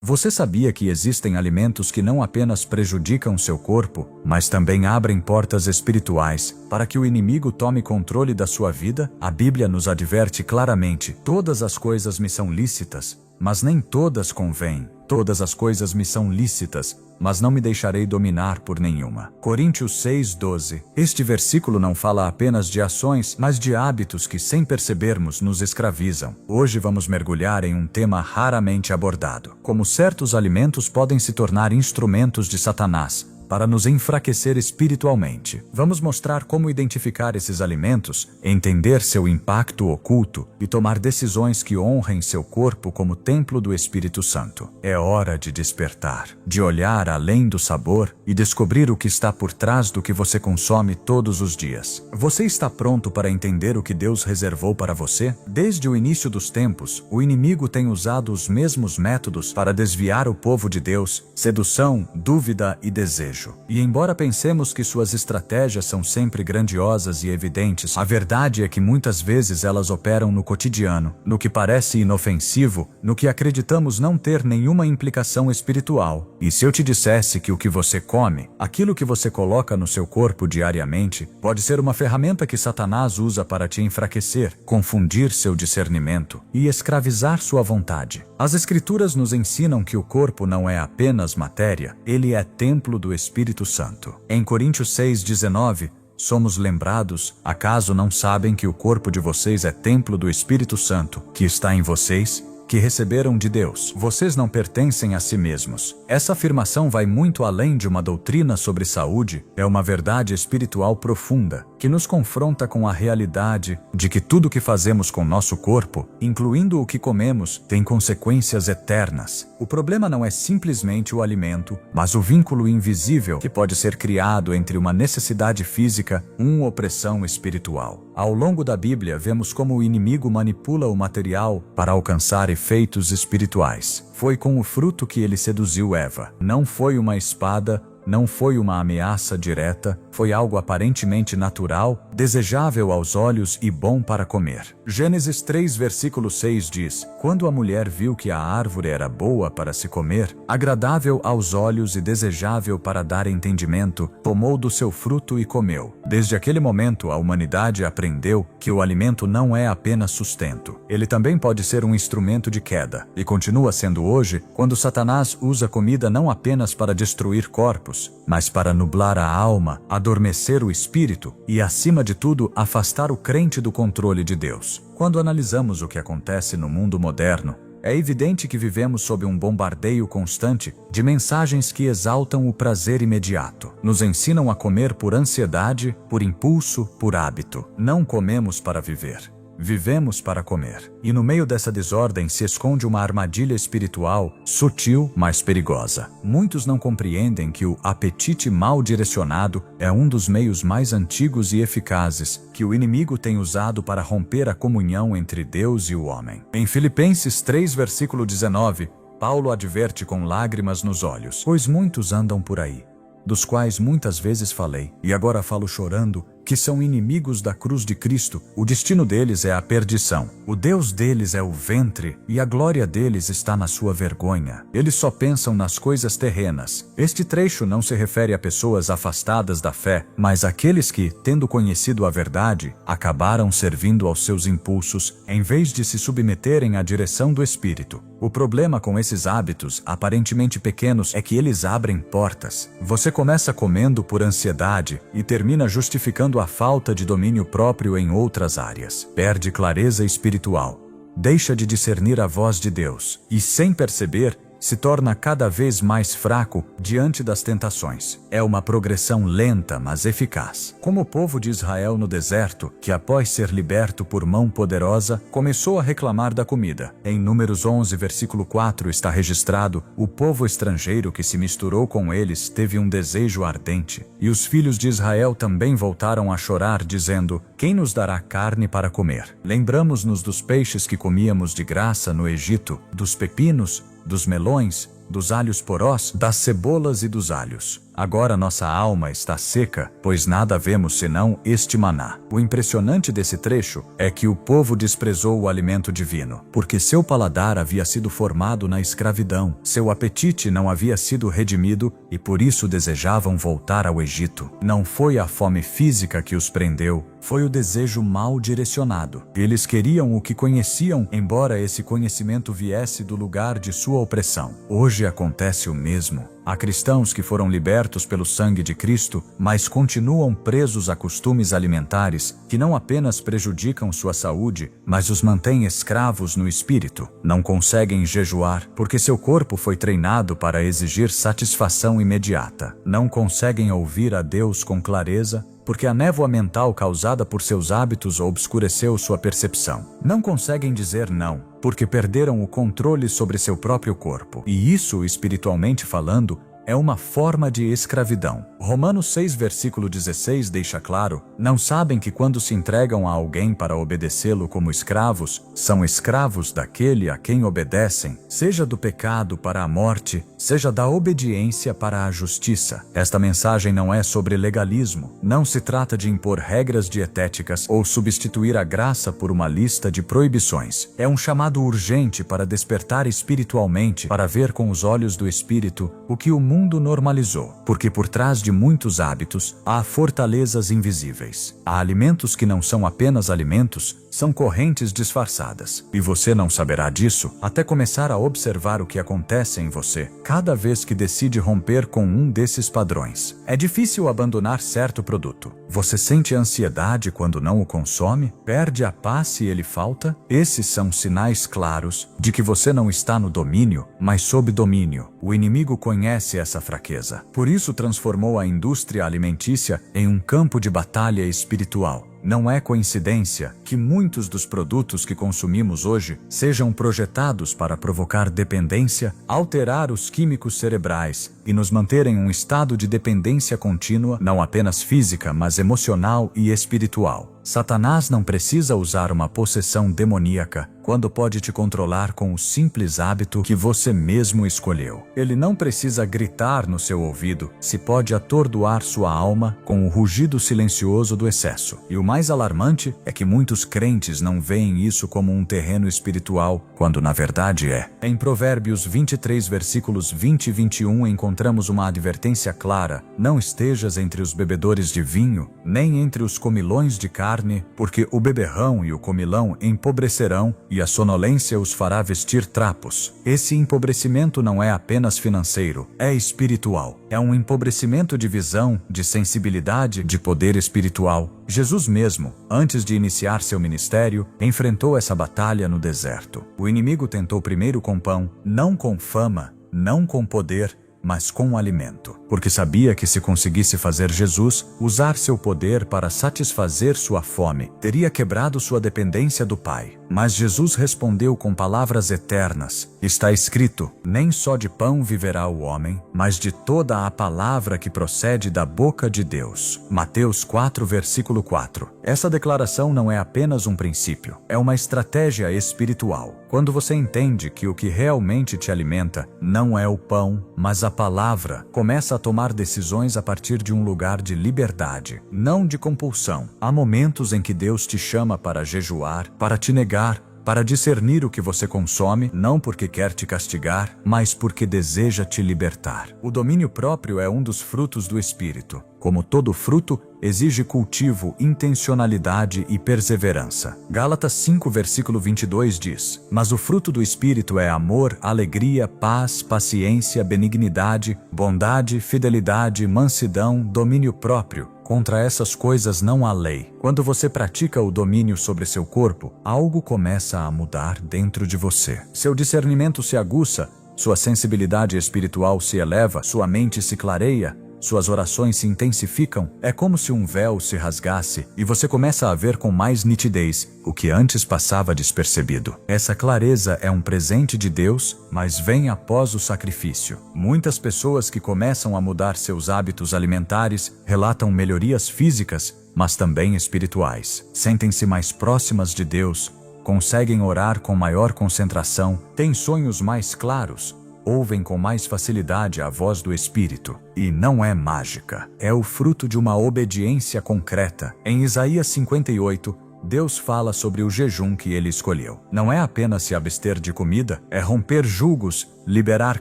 Você sabia que existem alimentos que não apenas prejudicam seu corpo, mas também abrem portas espirituais para que o inimigo tome controle da sua vida? A Bíblia nos adverte claramente: todas as coisas me são lícitas, mas nem todas convêm. Todas as coisas me são lícitas, mas não me deixarei dominar por nenhuma. Coríntios 6:12. Este versículo não fala apenas de ações, mas de hábitos que, sem percebermos, nos escravizam. Hoje vamos mergulhar em um tema raramente abordado: como certos alimentos podem se tornar instrumentos de Satanás para nos enfraquecer espiritualmente. Vamos mostrar como identificar esses alimentos, entender seu impacto oculto e tomar decisões que honrem seu corpo como templo do Espírito Santo. É hora de despertar, de olhar além do sabor e descobrir o que está por trás do que você consome todos os dias. Você está pronto para entender o que Deus reservou para você? Desde o início dos tempos, o inimigo tem usado os mesmos métodos para desviar o povo de Deus: sedução, dúvida e desejo. E embora pensemos que suas estratégias são sempre grandiosas e evidentes, a verdade é que muitas vezes elas operam no cotidiano, no que parece inofensivo, no que acreditamos não ter nenhuma implicação espiritual. E se eu te dissesse que o que você come, aquilo que você coloca no seu corpo diariamente, pode ser uma ferramenta que Satanás usa para te enfraquecer, confundir seu discernimento e escravizar sua vontade? As Escrituras nos ensinam que o corpo não é apenas matéria, ele é templo do Espírito Santo. Em Coríntios 6:19, somos lembrados: acaso não sabem que o corpo de vocês é templo do Espírito Santo, que está em vocês, que receberam de Deus? Vocês não pertencem a si mesmos. Essa afirmação vai muito além de uma doutrina sobre saúde, é uma verdade espiritual profunda, que nos confronta com a realidade de que tudo o que fazemos com nosso corpo, incluindo o que comemos, tem consequências eternas. O problema não é simplesmente o alimento, mas o vínculo invisível que pode ser criado entre uma necessidade física e uma opressão espiritual. Ao longo da Bíblia, vemos como o inimigo manipula o material para alcançar efeitos espirituais. Foi com o fruto que ele seduziu Eva. Não foi uma espada, não foi uma ameaça direta, foi algo aparentemente natural, desejável aos olhos e bom para comer. Gênesis 3, versículo 6 diz: quando a mulher viu que a árvore era boa para se comer, agradável aos olhos e desejável para dar entendimento, tomou do seu fruto e comeu. Desde aquele momento, a humanidade aprendeu que o alimento não é apenas sustento. Ele também pode ser um instrumento de queda. E continua sendo hoje, quando Satanás usa comida não apenas para destruir corpos, mas para nublar a alma, adormecer o espírito e, acima de tudo, afastar o crente do controle de Deus. Quando analisamos o que acontece no mundo moderno, é evidente que vivemos sob um bombardeio constante de mensagens que exaltam o prazer imediato. Nos ensinam a comer por ansiedade, por impulso, por hábito. Não comemos para viver. Vivemos para comer. E no meio dessa desordem se esconde uma armadilha espiritual, sutil, mas perigosa. Muitos não compreendem que o apetite mal direcionado é um dos meios mais antigos e eficazes que o inimigo tem usado para romper a comunhão entre Deus e o homem. Em Filipenses 3, versículo 19, Paulo adverte com lágrimas nos olhos: pois muitos andam por aí, dos quais muitas vezes falei, e agora falo chorando, que são inimigos da cruz de Cristo. O destino deles é a perdição. O Deus deles é o ventre, e a glória deles está na sua vergonha. Eles só pensam nas coisas terrenas. Este trecho não se refere a pessoas afastadas da fé, mas àqueles que, tendo conhecido a verdade, acabaram servindo aos seus impulsos, em vez de se submeterem à direção do Espírito. O problema com esses hábitos, aparentemente pequenos, é que eles abrem portas. Você começa comendo por ansiedade e termina justificando a falta de domínio próprio em outras áreas. Perde clareza espiritual. Deixa de discernir a voz de Deus e, sem perceber, se torna cada vez mais fraco diante das tentações. É uma progressão lenta, mas eficaz. Como o povo de Israel no deserto, que após ser liberto por mão poderosa, começou a reclamar da comida. Em Números 11, versículo 4 está registrado: o povo estrangeiro que se misturou com eles teve um desejo ardente. E os filhos de Israel também voltaram a chorar, dizendo: quem nos dará carne para comer? Lembramos-nos dos peixes que comíamos de graça no Egito, dos pepinos, dos melões, dos alhos porós, das cebolas e dos alhos. agora nossa alma está seca, pois nada vemos senão este maná. O impressionante desse trecho é que o povo desprezou o alimento divino, porque seu paladar havia sido formado na escravidão, seu apetite não havia sido redimido e por isso desejavam voltar ao Egito. Não foi a fome física que os prendeu, foi o desejo mal direcionado. Eles queriam o que conheciam, embora esse conhecimento viesse do lugar de sua opressão. Hoje acontece o mesmo. Há cristãos que foram libertos pelo sangue de Cristo, mas continuam presos a costumes alimentares que não apenas prejudicam sua saúde, mas os mantêm escravos no espírito. Não conseguem jejuar, porque seu corpo foi treinado para exigir satisfação imediata. Não conseguem ouvir a Deus com clareza, porque a névoa mental causada por seus hábitos obscureceu sua percepção. Não conseguem dizer não, porque perderam o controle sobre seu próprio corpo. E isso, espiritualmente falando, é uma forma de escravidão. Romanos 6, versículo 16 deixa claro: não sabem que quando se entregam a alguém para obedecê-lo como escravos, são escravos daquele a quem obedecem, seja do pecado para a morte, seja da obediência para a justiça. Esta mensagem não é sobre legalismo, não se trata de impor regras dietéticas ou substituir a graça por uma lista de proibições. É um chamado urgente para despertar espiritualmente, para ver com os olhos do Espírito o que o mundo normalizou, porque por trás de muitos hábitos há fortalezas invisíveis. Há alimentos que não são apenas alimentos, são correntes disfarçadas. E você não saberá disso até começar a observar o que acontece em você cada vez que decide romper com um desses padrões. É difícil abandonar certo produto. Você sente ansiedade quando não o consome? Perde a paz se ele falta? Esses são sinais claros de que você não está no domínio, mas sob domínio. O inimigo conhece essa fraqueza. Por isso transformou a indústria alimentícia em um campo de batalha espiritual. Não é coincidência que muitos dos produtos que consumimos hoje sejam projetados para provocar dependência, alterar os químicos cerebrais e nos manter em um estado de dependência contínua, não apenas física, mas emocional e espiritual. Satanás não precisa usar uma possessão demoníaca quando pode te controlar com o simples hábito que você mesmo escolheu. Ele não precisa gritar no seu ouvido, se pode atordoar sua alma com o rugido silencioso do excesso. E o mais alarmante é que muitos crentes não veem isso como um terreno espiritual, quando na verdade é. Em Provérbios 23, versículos 20 e 21 encontramos uma advertência clara: não estejas entre os bebedores de vinho, nem entre os comilões de carne, porque o beberrão e o comilão empobrecerão, e a sonolência os fará vestir trapos. Esse empobrecimento não é apenas financeiro, é espiritual. É um empobrecimento de visão, de sensibilidade, de poder espiritual. Jesus mesmo, antes de iniciar seu ministério, enfrentou essa batalha no deserto. O inimigo tentou primeiro com pão, não com fama, não com poder, mas com alimento, porque sabia que se conseguisse fazer Jesus usar seu poder para satisfazer sua fome, teria quebrado sua dependência do Pai. Mas Jesus respondeu com palavras eternas: está escrito, nem só de pão viverá o homem, mas de toda a palavra que procede da boca de Deus. Mateus 4, versículo 4. Essa declaração não é apenas um princípio, é uma estratégia espiritual. Quando você entende que o que realmente te alimenta não é o pão, mas a palavra, começa a tomar decisões a partir de um lugar de liberdade, não de compulsão. Há momentos em que Deus te chama para jejuar, para te negar, para discernir o que você consome, não porque quer te castigar, mas porque deseja te libertar. O domínio próprio é um dos frutos do Espírito. Como todo fruto, exige cultivo, intencionalidade e perseverança. Gálatas 5, versículo 22 diz: mas o fruto do Espírito é amor, alegria, paz, paciência, benignidade, bondade, fidelidade, mansidão, domínio próprio. Contra essas coisas não há lei. Quando você pratica o domínio sobre seu corpo, algo começa a mudar dentro de você. Seu discernimento se aguça, sua sensibilidade espiritual se eleva, sua mente se clareia, suas orações se intensificam. É como se um véu se rasgasse e você começa a ver com mais nitidez o que antes passava despercebido. Essa clareza é um presente de Deus, mas vem após o sacrifício. Muitas pessoas que começam a mudar seus hábitos alimentares relatam melhorias físicas, mas também espirituais. Sentem-se mais próximas de Deus, conseguem orar com maior concentração, têm sonhos mais claros, ouvem com mais facilidade a voz do Espírito. E não é mágica, é o fruto de uma obediência concreta. Em Isaías 58, Deus fala sobre o jejum que ele escolheu. Não é apenas se abster de comida, é romper julgos, liberar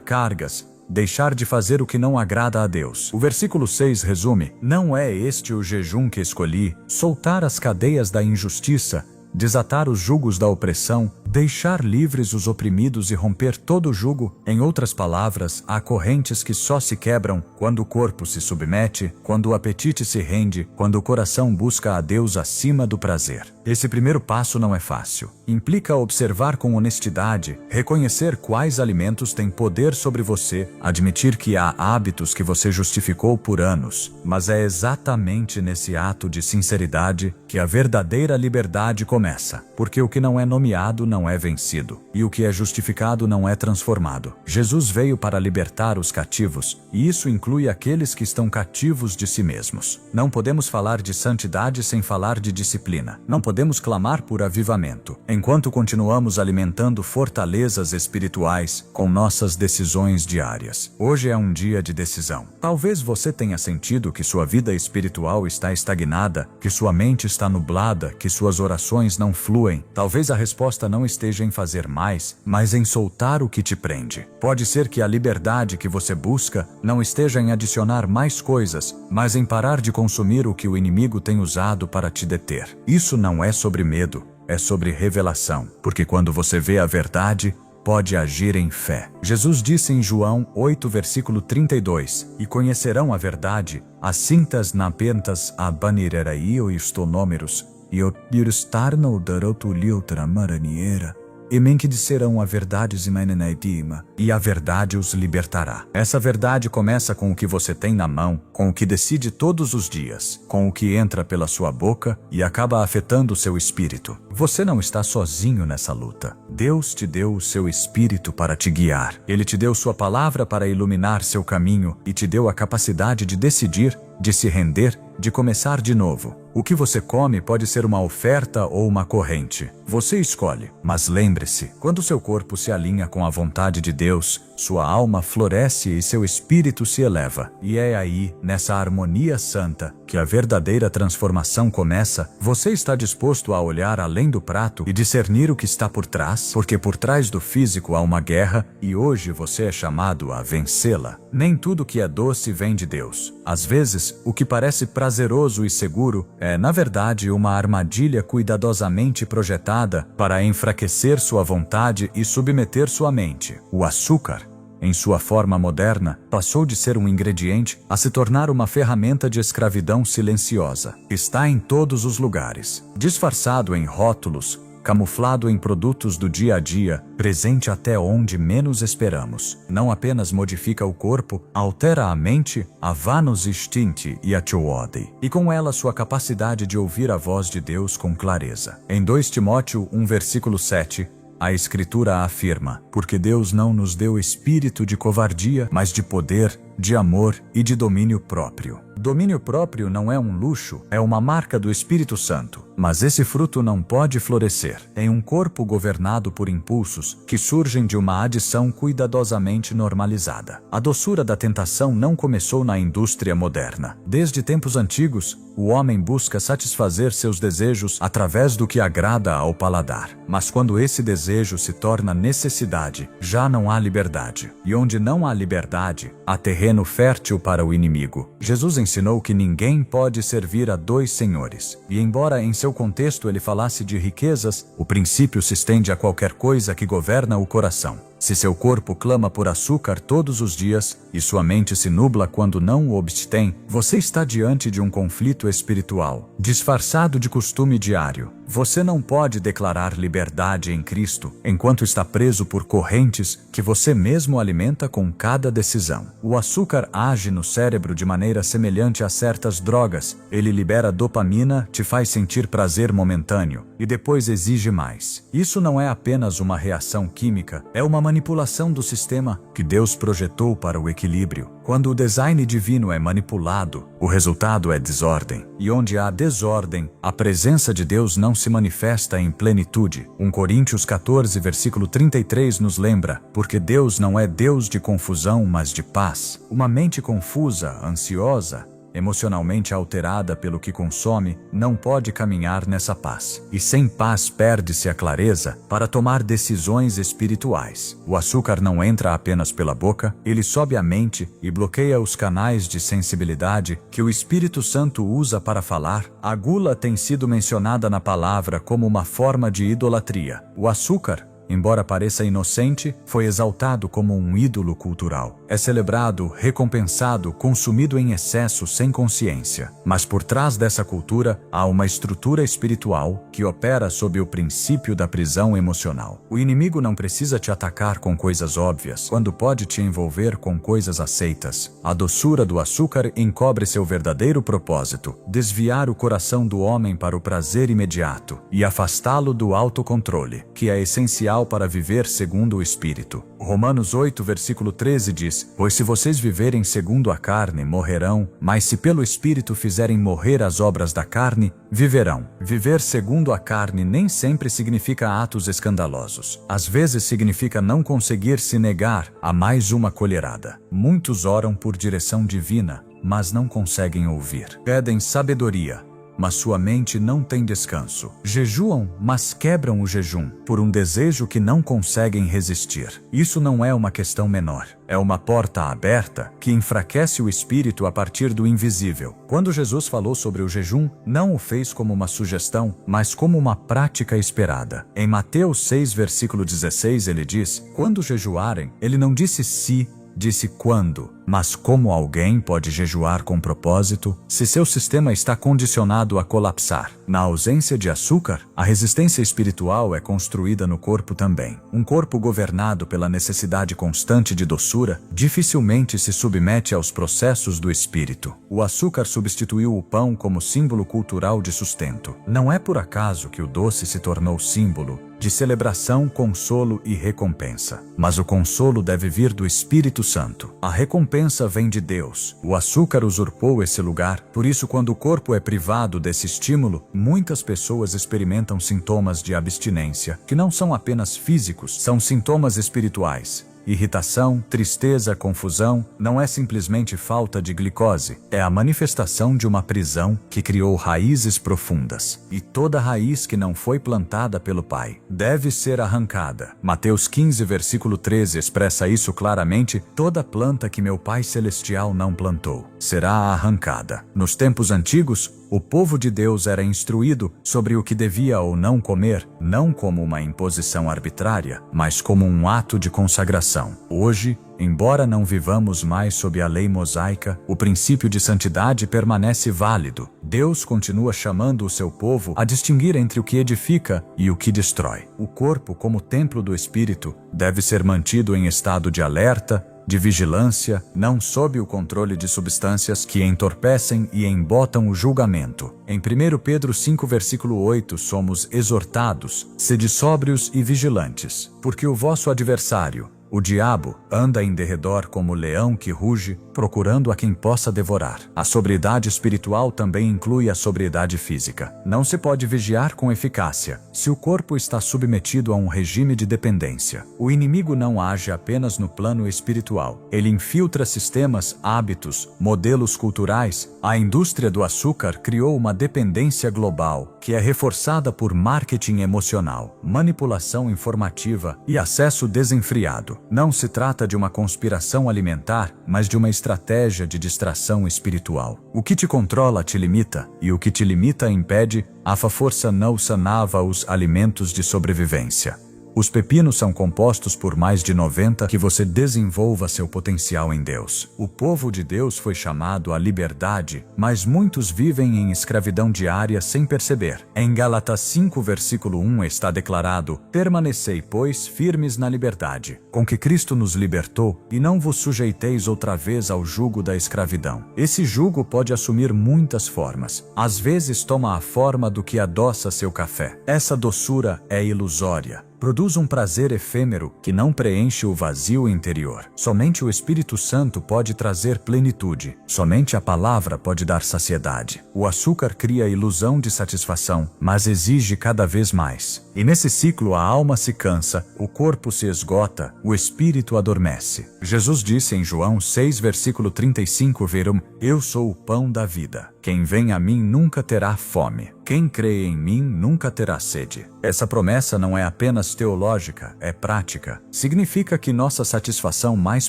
cargas, deixar de fazer o que não agrada a Deus. O versículo 6 resume: não é este o jejum que escolhi, soltar as cadeias da injustiça, desatar os jugos da opressão, deixar livres os oprimidos e romper todo o jugo. Em outras palavras, há correntes que só se quebram quando o corpo se submete, quando o apetite se rende, quando o coração busca a Deus acima do prazer. Esse primeiro passo não é fácil. Implica observar com honestidade, reconhecer quais alimentos têm poder sobre você, admitir que há hábitos que você justificou por anos. Mas é exatamente nesse ato de sinceridade que a verdadeira liberdade começa. Porque o que não é nomeado não é vencido, e o que é justificado não é transformado. Jesus veio para libertar os cativos, e isso inclui aqueles que estão cativos de si mesmos. Não podemos falar de santidade sem falar de disciplina. Não podemos clamar por avivamento enquanto continuamos alimentando fortalezas espirituais com nossas decisões diárias. Hoje é um dia de decisão. Talvez você tenha sentido que sua vida espiritual está estagnada, que sua mente está nublada, que suas orações não fluem. Talvez a resposta não esteja em fazer mais, mas em soltar o que te prende. Pode ser que a liberdade que você busca não esteja em adicionar mais coisas, mas em parar de consumir o que o inimigo tem usado para te deter. Isso não é sobre medo, é sobre revelação, porque quando você vê a verdade, pode agir em fé. Jesus disse em João 8, versículo 32, e conhecerão a verdade, assim tas na pentas a banireraí o istonômeros, e o dirustarna o darotulio tramaraniera, e men que disserão a verdade zimanenaidima, e a verdade os libertará. Essa verdade começa com o que você tem na mão, com o que decide todos os dias, com o que entra pela sua boca e acaba afetando o seu espírito. Você não está sozinho nessa luta. Deus te deu o seu espírito para te guiar. Ele te deu sua palavra para iluminar seu caminho e te deu a capacidade de decidir, de se render, de começar de novo. O que você come pode ser uma oferta ou uma corrente. Você escolhe. Mas lembre-se, quando seu corpo se alinha com a vontade de Deus, sua alma floresce e seu espírito se eleva. E é aí, nessa harmonia santa, que a verdadeira transformação começa. Você está disposto a olhar além do prato e discernir o que está por trás? Porque por trás do físico há uma guerra e hoje você é chamado a vencê-la. Nem tudo que é doce vem de Deus. Às vezes, o que parece prazeroso e seguro é, na verdade, uma armadilha cuidadosamente projetada para enfraquecer sua vontade e submeter sua mente. O açúcar, em sua forma moderna, passou de ser um ingrediente a se tornar uma ferramenta de escravidão silenciosa. Está em todos os lugares, disfarçado em rótulos, camuflado em produtos do dia a dia, presente até onde menos esperamos. Não apenas modifica o corpo, altera a mente, a vanos instinti e a tioode, e com ela sua capacidade de ouvir a voz de Deus com clareza. Em 2 Timóteo 1, versículo 7, a Escritura afirma: porque Deus não nos deu espírito de covardia, mas de poder, de amor e de domínio próprio. Domínio próprio não é um luxo, é uma marca do Espírito Santo. Mas esse fruto não pode florescer em um corpo governado por impulsos que surgem de uma adição cuidadosamente normalizada. A doçura da tentação não começou na indústria moderna. Desde tempos antigos, o homem busca satisfazer seus desejos através do que agrada ao paladar. Mas quando esse desejo se torna necessidade, já não há liberdade. E onde não há liberdade, há terreno fértil para o inimigo. Jesus ensinou que ninguém pode servir a 2 senhores. E embora em seu contexto ele falasse de riquezas, o princípio se estende a qualquer coisa que governa o coração. Se seu corpo clama por açúcar todos os dias e sua mente se nubla quando não o obtém, você está diante de um conflito espiritual, disfarçado de costume diário. Você não pode declarar liberdade em Cristo enquanto está preso por correntes que você mesmo alimenta com cada decisão. O açúcar age no cérebro de maneira semelhante a certas drogas. Ele libera dopamina, te faz sentir prazer momentâneo e depois exige mais. Isso não é apenas uma reação química, é uma manipulação do sistema que Deus projetou para o equilíbrio. Quando o design divino é manipulado, o resultado é desordem. E onde há desordem, a presença de Deus não se manifesta em plenitude. 1 Coríntios 14, versículo 33 nos lembra: porque Deus não é Deus de confusão, mas de paz. Uma mente confusa, ansiosa, emocionalmente alterada pelo que consome, não pode caminhar nessa paz. E sem paz perde-se a clareza para tomar decisões espirituais. O açúcar não entra apenas pela boca, ele sobe à mente e bloqueia os canais de sensibilidade que o Espírito Santo usa para falar. A gula tem sido mencionada na palavra como uma forma de idolatria. O açúcar, embora pareça inocente, foi exaltado como um ídolo cultural. É celebrado, recompensado, consumido em excesso sem consciência. Mas por trás dessa cultura, há uma estrutura espiritual que opera sob o princípio da prisão emocional. O inimigo não precisa te atacar com coisas óbvias, quando pode te envolver com coisas aceitas. A doçura do açúcar encobre seu verdadeiro propósito: desviar o coração do homem para o prazer imediato e afastá-lo do autocontrole, que é essencial para viver segundo o Espírito. Romanos 8, versículo 13 diz: pois se vocês viverem segundo a carne, morrerão, mas se pelo Espírito fizerem morrer as obras da carne, viverão. Viver segundo a carne nem sempre significa atos escandalosos. Às vezes significa não conseguir se negar a mais uma colherada. Muitos oram por direção divina, mas não conseguem ouvir. Pedem sabedoria, mas sua mente não tem descanso. Jejuam, mas quebram o jejum, por um desejo que não conseguem resistir. Isso não é uma questão menor. É uma porta aberta que enfraquece o espírito a partir do invisível. Quando Jesus falou sobre o jejum, não o fez como uma sugestão, mas como uma prática esperada. Em Mateus 6, versículo 16, ele diz: quando jejuarem, ele não disse se, disse quando. Mas como alguém pode jejuar com propósito se seu sistema está condicionado a colapsar? Na ausência de açúcar, a resistência espiritual é construída no corpo também. Um corpo governado pela necessidade constante de doçura dificilmente se submete aos processos do espírito. O açúcar substituiu o pão como símbolo cultural de sustento. Não é por acaso que o doce se tornou símbolo de celebração, consolo e recompensa. Mas o consolo deve vir do Espírito Santo. A recompensa vem de Deus. O açúcar usurpou esse lugar, por isso quando o corpo é privado desse estímulo, muitas pessoas experimentam sintomas de abstinência, que não são apenas físicos, são sintomas espirituais. Irritação, tristeza, confusão, não é simplesmente falta de glicose, é a manifestação de uma prisão que criou raízes profundas. E toda raiz que não foi plantada pelo Pai deve ser arrancada. Mateus 15, versículo 13 expressa isso claramente: toda planta que meu Pai Celestial não plantou será arrancada. Nos tempos antigos, o povo de Deus era instruído sobre o que devia ou não comer, não como uma imposição arbitrária, mas como um ato de consagração. Hoje, embora não vivamos mais sob a lei mosaica, o princípio de santidade permanece válido. Deus continua chamando o seu povo a distinguir entre o que edifica e o que destrói. O corpo, como templo do Espírito, deve ser mantido em estado de alerta, de vigilância, não sob o controle de substâncias que entorpecem e embotam o julgamento. Em 1 Pedro 5, versículo 8, somos exortados: sede sóbrios e vigilantes, porque o vosso adversário, o diabo, anda em derredor como leão que ruge, procurando a quem possa devorar. A sobriedade espiritual também inclui a sobriedade física. Não se pode vigiar com eficácia se o corpo está submetido a um regime de dependência. O inimigo não age apenas no plano espiritual. Ele infiltra sistemas, hábitos, modelos culturais. A indústria do açúcar criou uma dependência global, que é reforçada por marketing emocional, manipulação informativa e acesso desenfreado. Não se trata de uma conspiração alimentar, mas de uma estratégia de distração espiritual. O que te controla te limita, e o que te limita impede. A força não sanava os alimentos de sobrevivência. Os pepinos são compostos por mais de 90 que você desenvolva seu potencial em Deus. O povo de Deus foi chamado à liberdade, mas muitos vivem em escravidão diária sem perceber. Em Gálatas 5, versículo 1 está declarado: permanecei, pois, firmes na liberdade, com que Cristo nos libertou, e não vos sujeiteis outra vez ao jugo da escravidão. Esse jugo pode assumir muitas formas. Às vezes toma a forma do que adoça seu café. Essa doçura é ilusória. produz um prazer efêmero que não preenche o vazio interior. Somente o Espírito Santo pode trazer plenitude. Somente a palavra pode dar saciedade. O açúcar cria a ilusão de satisfação, mas exige cada vez mais. E nesse ciclo a alma se cansa, o corpo se esgota, o espírito adormece. Jesus disse em João 6, versículo 35, verão: Eu sou o pão da vida. Quem vem a mim nunca terá fome. Quem crê em mim nunca terá sede. Essa promessa não é apenas teológica, é prática. Significa que nossa satisfação mais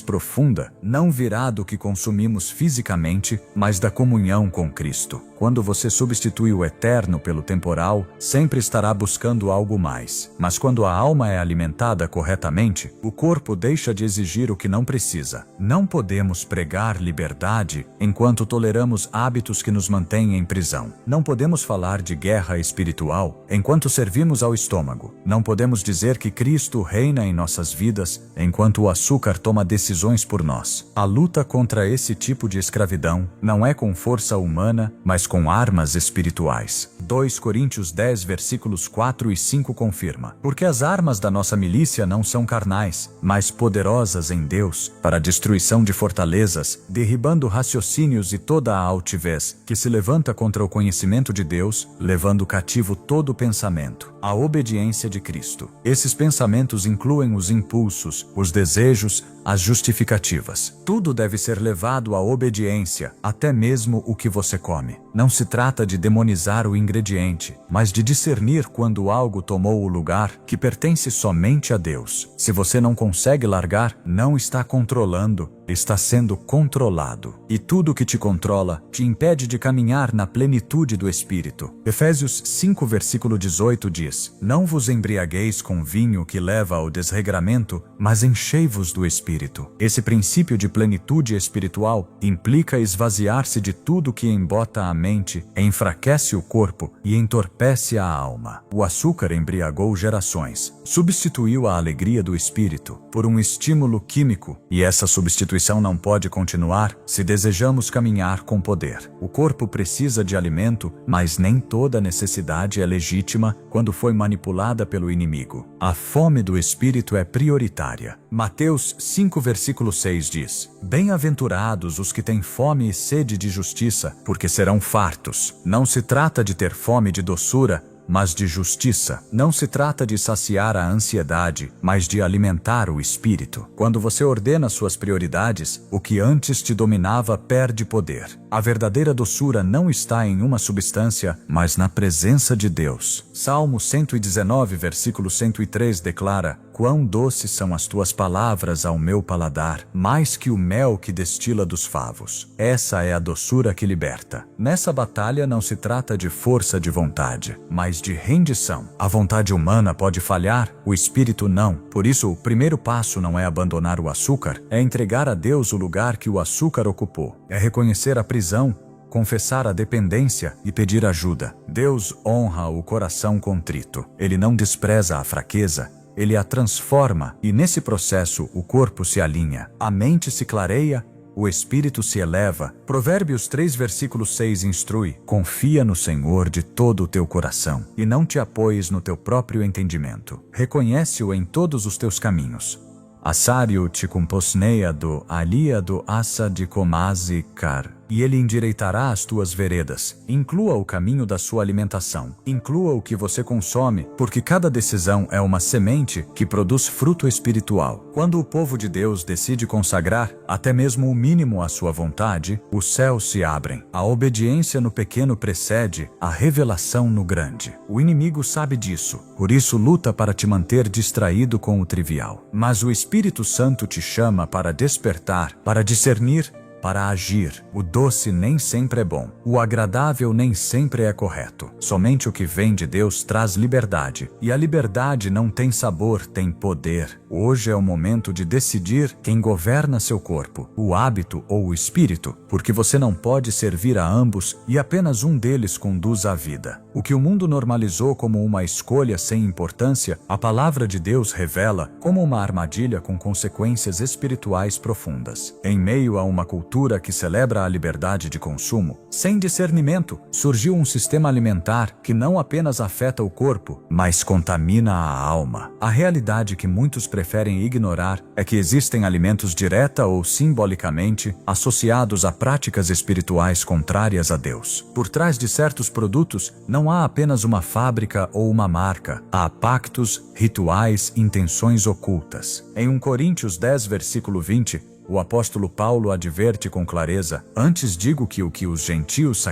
profunda não virá do que consumimos fisicamente, mas da comunhão com Cristo. Quando você substitui o eterno pelo temporal, sempre estará buscando algo mais. Mas quando a alma é alimentada corretamente, o corpo deixa de exigir o que não precisa. Não podemos pregar liberdade enquanto toleramos hábitos que nos mantêm em prisão. Não podemos falar de guerra espiritual enquanto servimos ao estômago. Não podemos dizer que Cristo reina em nossas vidas enquanto o açúcar toma decisões por nós. A luta contra esse tipo de escravidão não é com força humana, mas com armas espirituais. 2 Coríntios 10, versículos 4 e 5 confirma: Porque as armas da nossa milícia não são carnais, mas poderosas em Deus, para a destruição de fortalezas, derribando raciocínios e toda a altivez que se levanta contra o conhecimento de Deus, levando cativo todo pensamento à obediência de Cristo. Esses pensamentos incluem os impulsos, os desejos, as justificativas. Tudo deve ser levado à obediência, até mesmo o que você come. Não se trata de demonizar o ingrediente, mas de discernir quando algo tomou o lugar que pertence somente a Deus. Se você não consegue largar, não está controlando, está sendo controlado. E tudo que te controla te impede de caminhar na plenitude do Espírito. Efésios 5, versículo 18 diz: Não vos embriagueis com vinho que leva ao desregramento, mas enchei-vos do Espírito. Esse princípio de plenitude espiritual implica esvaziar-se de tudo que embota a mente, enfraquece o corpo e entorpece a alma. O açúcar embriagou gerações, substituiu a alegria do Espírito por um estímulo químico, e essa substituição não pode continuar se desejamos caminhar com poder. O corpo precisa de alimento, mas nem toda necessidade é legítima quando foi manipulada pelo inimigo. A fome do Espírito é prioritária. Mateus 5, versículo 6 diz: Bem-aventurados os que têm fome e sede de justiça, porque serão fartos. Não se trata de ter fome de doçura, mas de justiça. Não se trata de saciar a ansiedade, mas de alimentar o espírito. Quando você ordena suas prioridades, o que antes te dominava perde poder. A verdadeira doçura não está em uma substância, mas na presença de Deus. Salmo 119, versículo 103 declara: Quão doces são as tuas palavras ao meu paladar, mais que o mel que destila dos favos. Essa é a doçura que liberta. Nessa batalha não se trata de força de vontade, mas de rendição. A vontade humana pode falhar, o espírito não. Por isso, o primeiro passo não é abandonar o açúcar, é entregar a Deus o lugar que o açúcar ocupou. É reconhecer a prisão, confessar a dependência e pedir ajuda. Deus honra o coração contrito. Ele não despreza a fraqueza, ele a transforma, e nesse processo o corpo se alinha, a mente se clareia, o espírito se eleva. Provérbios 3, versículo 6 instrui: Confia no Senhor de todo o teu coração, e não te apoies no teu próprio entendimento. Reconhece-o em todos os teus caminhos. Assário te composneia do alia do assa de comazi car, e ele endireitará as tuas veredas. Inclua o caminho da sua alimentação. Inclua o que você consome, porque cada decisão é uma semente que produz fruto espiritual. Quando o povo de Deus decide consagrar até mesmo o mínimo à sua vontade, os céus se abrem. A obediência no pequeno precede a revelação no grande. O inimigo sabe disso, por isso luta para te manter distraído com o trivial. Mas o Espírito Santo te chama para despertar, para discernir, para agir. O doce nem sempre é bom. O agradável nem sempre é correto. Somente o que vem de Deus traz liberdade. E a liberdade não tem sabor, tem poder. Hoje é o momento de decidir quem governa seu corpo, o hábito ou o espírito, porque você não pode servir a ambos e apenas um deles conduz à vida. O que o mundo normalizou como uma escolha sem importância, a palavra de Deus revela como uma armadilha com consequências espirituais profundas. Em meio a uma cultura cultura que celebra a liberdade de consumo, sem discernimento, surgiu um sistema alimentar que não apenas afeta o corpo, mas contamina a alma. A realidade que muitos preferem ignorar é que existem alimentos direta ou simbolicamente associados a práticas espirituais contrárias a Deus. Por trás de certos produtos, não há apenas uma fábrica ou uma marca, há pactos, rituais, intenções ocultas. Em 1 Coríntios 10, versículo 20, o apóstolo Paulo adverte com clareza: antes digo que o que os gentios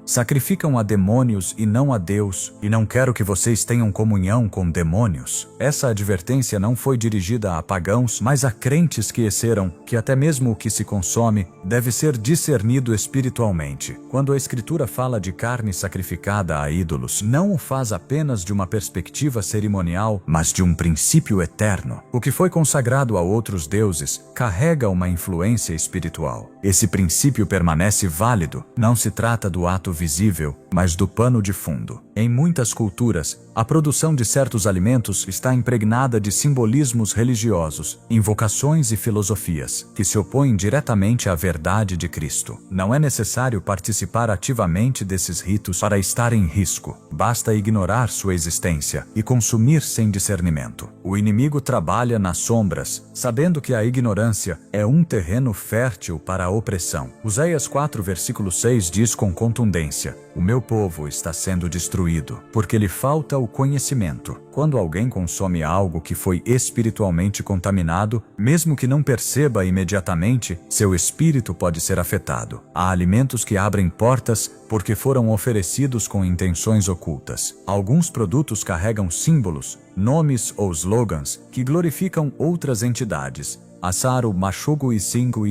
sacrificam a demônios e não a Deus, e não quero que vocês tenham comunhão com demônios. Essa advertência não foi dirigida a pagãos, mas a crentes que esqueceram que até mesmo o que se consome deve ser discernido espiritualmente. Quando a Escritura fala de carne sacrificada a ídolos, não o faz apenas de uma perspectiva cerimonial, mas de um princípio eterno. O que foi consagrado a outros deuses carrega uma influência espiritual. Esse princípio permanece válido. Não se trata do ato visível, mas do pano de fundo. Em muitas culturas, a produção de certos alimentos está impregnada de simbolismos religiosos, invocações e filosofias, que se opõem diretamente à verdade de Cristo. Não é necessário participar ativamente desses ritos para estar em risco. Basta ignorar sua existência e consumir sem discernimento. O inimigo trabalha nas sombras, sabendo que a ignorância é um terreno fértil para a opressão. Oséias 4, versículo 6 diz com contundência: o meu povo está sendo destruído, porque lhe falta o conhecimento. Quando alguém consome algo que foi espiritualmente contaminado, mesmo que não perceba imediatamente, seu espírito pode ser afetado. Há alimentos que abrem portas porque foram oferecidos com intenções ocultas. Alguns produtos carregam símbolos, nomes ou slogans que glorificam outras entidades. Asaro machugo e 5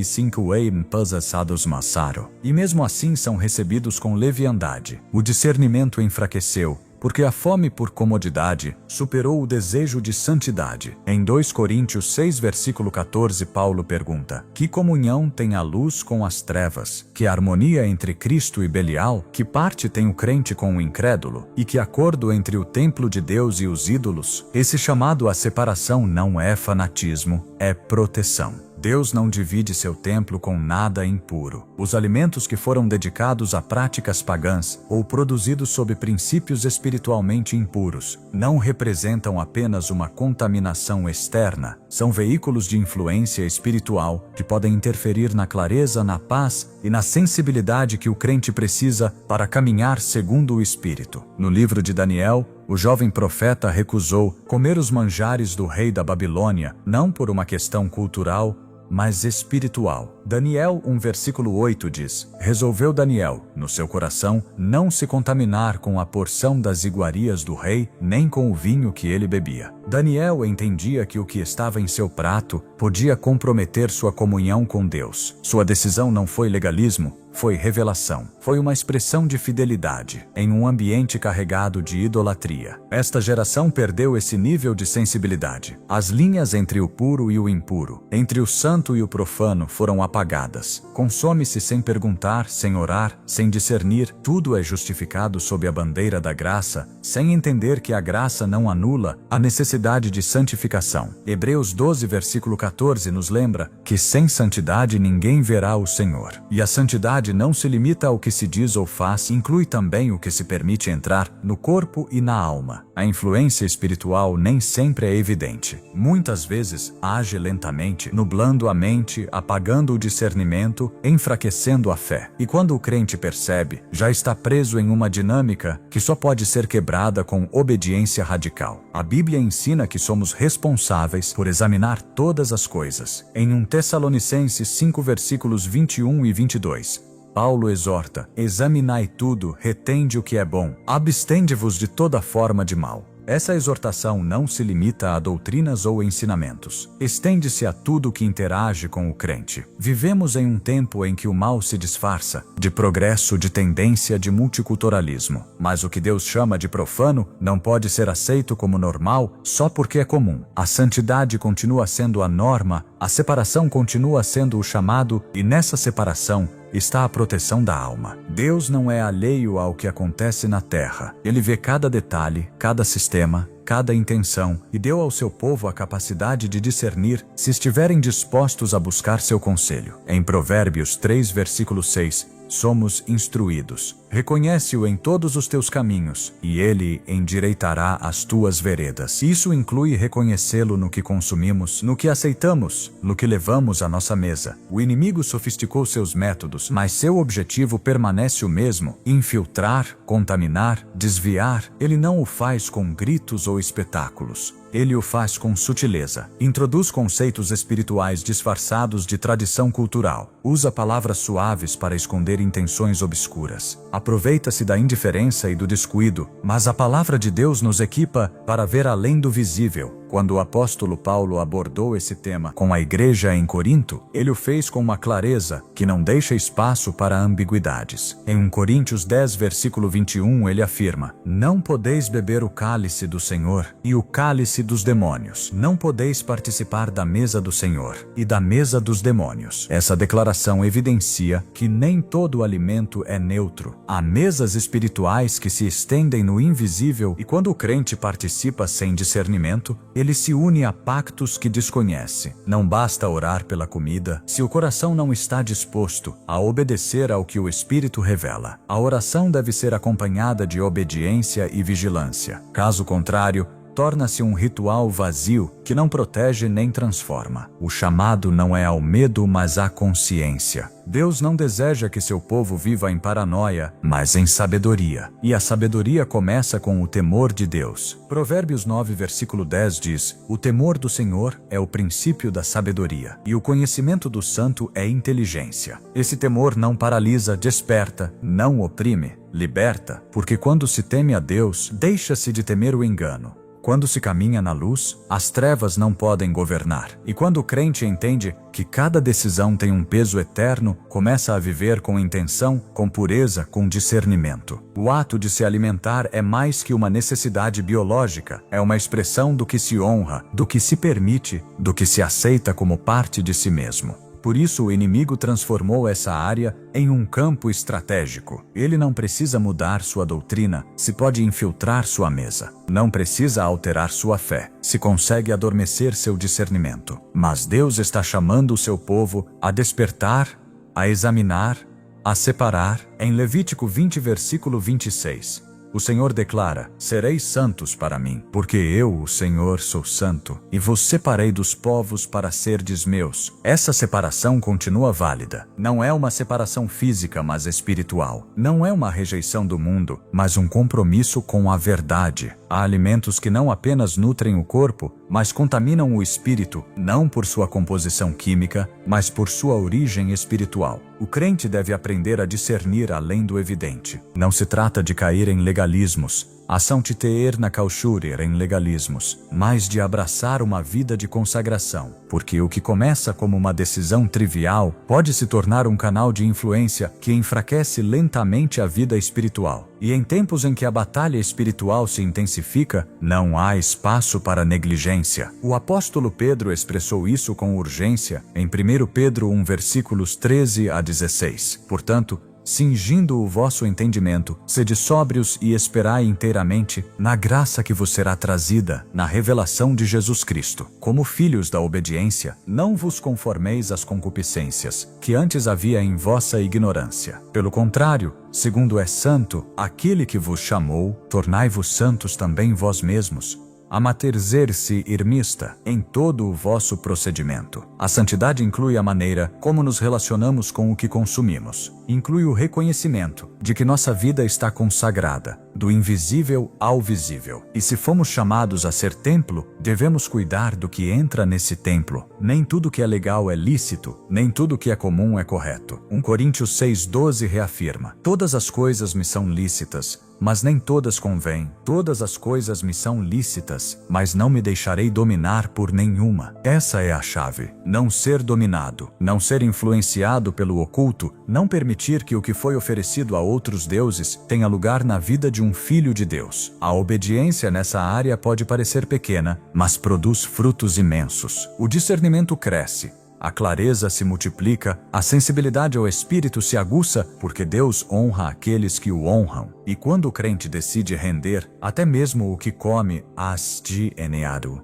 em passados massaro. E mesmo assim são recebidos com leviandade. O discernimento enfraqueceu, porque a fome por comodidade superou o desejo de santidade. Em 2 Coríntios 6, versículo 14, Paulo pergunta: que comunhão tem a luz com as trevas? Que harmonia entre Cristo e Belial? Que parte tem o crente com o incrédulo? E que acordo entre o templo de Deus e os ídolos? Esse chamado à separação não é fanatismo, é proteção. Deus não divide seu templo com nada impuro. Os alimentos que foram dedicados a práticas pagãs ou produzidos sob princípios espiritualmente impuros não representam apenas uma contaminação externa, são veículos de influência espiritual que podem interferir na clareza, na paz e na sensibilidade que o crente precisa para caminhar segundo o Espírito. No livro de Daniel, o jovem profeta recusou comer os manjares do rei da Babilônia, não por uma questão cultural, mas espiritual. Daniel 1, versículo 8 diz: resolveu Daniel, no seu coração, não se contaminar com a porção das iguarias do rei, nem com o vinho que ele bebia. Daniel entendia que o que estava em seu prato podia comprometer sua comunhão com Deus. Sua decisão não foi legalismo, foi revelação. Foi uma expressão de fidelidade em um ambiente carregado de idolatria. Esta geração perdeu esse nível de sensibilidade. As linhas entre o puro e o impuro, entre o santo e o profano, foram apagadas. Consome-se sem perguntar, sem orar, sem discernir. Tudo é justificado sob a bandeira da graça, sem entender que a graça não anula a necessidade de santificação. Hebreus 12, versículo 14 nos lembra que sem santidade ninguém verá o Senhor. E a santidade não se limita ao que se diz ou faz, inclui também o que se permite entrar no corpo e na alma. A influência espiritual nem sempre é evidente. Muitas vezes age lentamente, nublando a mente, apagando o discernimento, enfraquecendo a fé. E quando o crente percebe, já está preso em uma dinâmica que só pode ser quebrada com obediência radical. A Bíblia ensina que somos responsáveis por examinar todas as coisas. Em 1 Tessalonicenses 5, versículos 21 e 22, Paulo exorta: examinai tudo, retende o que é bom, abstende-vos de toda forma de mal. Essa exortação não se limita a doutrinas ou ensinamentos. Estende-se a tudo que interage com o crente. Vivemos em um tempo em que o mal se disfarça, de progresso, de tendência, de multiculturalismo. Mas o que Deus chama de profano não pode ser aceito como normal só porque é comum. A santidade continua sendo a norma, a separação continua sendo o chamado, e nessa separação está a proteção da alma. Deus não é alheio ao que acontece na terra. Ele vê cada detalhe, cada sistema, cada intenção e deu ao seu povo a capacidade de discernir se estiverem dispostos a buscar seu conselho. Em Provérbios 3, versículo 6, somos instruídos. Reconhece-o em todos os teus caminhos, e ele endireitará as tuas veredas. Isso inclui reconhecê-lo no que consumimos, no que aceitamos, no que levamos à nossa mesa. O inimigo sofisticou seus métodos, mas seu objetivo permanece o mesmo: infiltrar, contaminar, desviar. Ele não o faz com gritos ou espetáculos. Ele o faz com sutileza. Introduz conceitos espirituais disfarçados de tradição cultural. Usa palavras suaves para esconder intenções obscuras. Aproveita-se da indiferença e do descuido, mas a palavra de Deus nos equipa para ver além do visível. Quando o apóstolo Paulo abordou esse tema com a igreja em Corinto, ele o fez com uma clareza que não deixa espaço para ambiguidades. Em 1 Coríntios 10, versículo 21, ele afirma: não podeis beber o cálice do Senhor e o cálice dos demônios. Não podeis participar da mesa do Senhor e da mesa dos demônios. Essa declaração evidencia que nem todo alimento é neutro. Há mesas espirituais que se estendem no invisível, e quando o crente participa sem discernimento, ele se une a pactos que desconhece. Não basta orar pela comida se o coração não está disposto a obedecer ao que o Espírito revela. A oração deve ser acompanhada de obediência e vigilância. Caso contrário, torna-se um ritual vazio que não protege nem transforma. O chamado não é ao medo, mas à consciência. Deus não deseja que seu povo viva em paranoia, mas em sabedoria. E a sabedoria começa com o temor de Deus. Provérbios 9, versículo 10 diz: o temor do Senhor é o princípio da sabedoria, e o conhecimento do santo é inteligência. Esse temor não paralisa, desperta, não oprime, liberta, porque quando se teme a Deus, deixa-se de temer o engano. Quando se caminha na luz, as trevas não podem governar. E quando o crente entende que cada decisão tem um peso eterno, começa a viver com intenção, com pureza, com discernimento. O ato de se alimentar é mais que uma necessidade biológica, é uma expressão do que se honra, do que se permite, do que se aceita como parte de si mesmo. Por isso o inimigo transformou essa área em um campo estratégico. Ele não precisa mudar sua doutrina, se pode infiltrar sua mesa. Não precisa alterar sua fé, se consegue adormecer seu discernimento. Mas Deus está chamando o seu povo a despertar, a examinar, a separar. Em Levítico 20, versículo 26. O Senhor declara: sereis santos para mim, porque eu, o Senhor, sou santo, e vos separei dos povos para serdes meus. Essa separação continua válida. Não é uma separação física, mas espiritual. Não é uma rejeição do mundo, mas um compromisso com a verdade. Há alimentos que não apenas nutrem o corpo, mas contaminam o espírito, não por sua composição química, mas por sua origem espiritual. O crente deve aprender a discernir além do evidente. Não se trata de cair em legalismos, ação te teer na cauchurir em legalismos, mas de abraçar uma vida de consagração, porque o que começa como uma decisão trivial pode se tornar um canal de influência que enfraquece lentamente a vida espiritual. E em tempos em que a batalha espiritual se intensifica, não há espaço para negligência. O apóstolo Pedro expressou isso com urgência em 1 Pedro 1, versículos 13 a 16. Portanto, cingindo o vosso entendimento, sede sóbrios e esperai inteiramente na graça que vos será trazida na revelação de Jesus Cristo. Como filhos da obediência, não vos conformeis às concupiscências que antes havia em vossa ignorância. Pelo contrário, segundo é santo aquele que vos chamou, tornai-vos santos também vós mesmos, a mater-se irmista em todo o vosso procedimento. A santidade inclui a maneira como nos relacionamos com o que consumimos. Inclui o reconhecimento de que nossa vida está consagrada, do invisível ao visível. E se fomos chamados a ser templo, devemos cuidar do que entra nesse templo. Nem tudo que é legal é lícito, nem tudo que é comum é correto. 1 Coríntios 6,12 reafirma: todas as coisas me são lícitas, mas nem todas convêm. Todas as coisas me são lícitas, mas não me deixarei dominar por nenhuma. Essa é a chave. Não ser dominado, não ser influenciado pelo oculto, não permitir que o que foi oferecido a outros deuses tenha lugar na vida de um filho de Deus. A obediência nessa área pode parecer pequena, mas produz frutos imensos. O discernimento cresce, a clareza se multiplica, a sensibilidade ao espírito se aguça, porque Deus honra aqueles que o honram. E quando o crente decide render, até mesmo o que come,